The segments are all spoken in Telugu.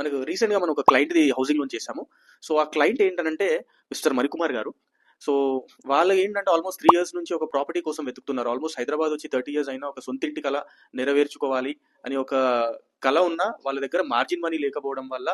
మనకు రీసెంట్గా మనం ఒక క్లయింట్ది హౌసింగ్ లోన్ చేశాము. సో ఆ క్లయింట్ ఏంటంటే మిస్టర్ మణికుమార్ గారు. సో వాళ్ళు ఏంటంటే ఆల్మోస్ట్ 3 years నుంచి ఒక ప్రాపర్టీ కోసం వెతుకుతున్నారు. ఆల్మోస్ట్ హైదరాబాద్ వచ్చి 30 years అయినా ఒక సొంత ఇంటి కల నెరవేర్చుకోవాలి అని ఒక కల ఉన్న వాళ్ళ దగ్గర మార్జిన్ మనీ లేకపోవడం వల్ల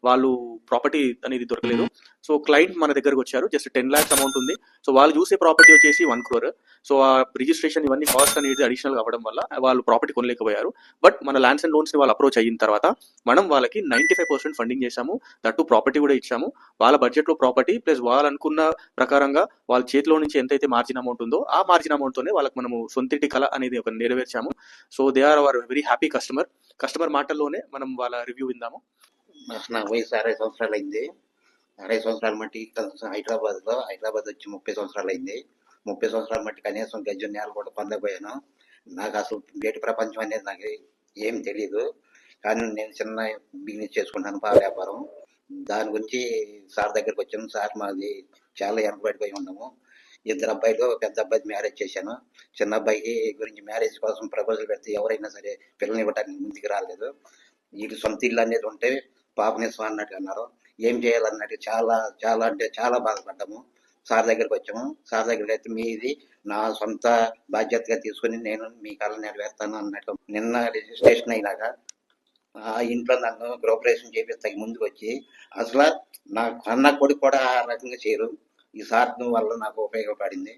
వాళ్ళు ప్రాపర్టీ అనేది దొరకలేదు. సో క్లయింట్ మన దగ్గరకు వచ్చారు. జస్ట్ 10 lakhs అమౌంట్ ఉంది. సో వాళ్ళు చూసే ప్రాపర్టీ వచ్చేసి 1 crore. సో ఆ రిజిస్ట్రేషన్ ఇవన్నీ కాస్ట్ అనేది అడిషనల్ అవ్వడం వల్ల వాళ్ళు ప్రాపర్టీ కొనలేకపోయారు. బట్ మన ల్యాండ్స్ అండ్ లోన్స్ ని వాళ్ళు అప్రోచ్ అయిన తర్వాత మనం వాళ్ళకి 95% ఫండింగ్ చేశాము. దట్టు ప్రాపర్టీ కూడా ఇచ్చాము. వాళ్ళ బడ్జెట్ లో ప్రాపర్టీ ప్లస్ వాళ్ళు అనుకున్న ప్రకారంగా వాళ్ళ చేతిలో నుంచి ఎంతైతే మార్జిన్ అమౌంట్ ఉందో ఆ మార్జిన్ అమౌంట్ తోనే వాళ్ళకి మనము సొంతింటి కళ అనేది ఒక నెరవేర్చాము. So they are our very happy customer మాటల్లోనే మనం వాళ్ళ రివ్యూ విందాము. నా వయసు 60 సంవత్సరాలు అయింది. 60 సంవత్సరాల మట్టి హైదరాబాద్ వచ్చి 30 సంవత్సరాలు అయింది. 30 సంవత్సరాల మట్టి కనీసం గజం నేల కూడా పొందకపోయాను. నాకు అసలు బయట ప్రపంచం అనేది నాకు ఏం తెలియదు. కానీ నేను చిన్న బిజినెస్ చేసుకుంటాను, పాల వ్యాపారం. దాని గురించి సార్ దగ్గరికి వచ్చాను. సార్ మాది చాలా వెనకబడిపోయి ఉన్నాము. 2 అబ్బాయిలు, పెద్ద అబ్బాయికి మ్యారేజ్ చేశాను. చిన్న అబ్బాయికి గురించి మ్యారేజ్ కోసం ప్రపోజల్ పెడితే ఎవరైనా సరే పిల్లల్ని ఇవ్వడానికి ముందుకు రాలేదు. వీళ్ళు సొంత ఇల్లు అనేది ఉంటే పాపనిస్తాం అన్నట్టు అన్నారు. ఏం చేయాలన్నట్టు చాలా చాలా అంటే చాలా బాధపడ్డాము. సార్ దగ్గరికి వచ్చాము. సార్ దగ్గరికి అయితే మీది నా సొంత బాధ్యతగా తీసుకుని నేను మీ కళ నెరవేర్తాను అన్నట్టు. నిన్న రిజిస్ట్రేషన్ అయినాక ఆ ఇంట్లో నన్ను గృహప్రవేశం చేపిస్తాకి ముందుకు వచ్చి అసలు నా కన్న కొడుకు కూడా ఆ రకంగా చేయరు. ఈ సార్ వల్ల నాకు ఉపయోగపడింది.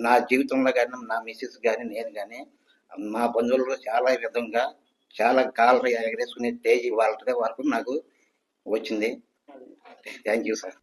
నా జీవితంలో కానీ నా మిస్సెస్ కానీ నేను కానీ మా బంధువులు చాలా విధంగా చాలా కాళ్ళు ఎగరేసుకునే స్టేజ్ వాళ్ళ వరకు నాకు వచ్చింది. Thank you sir.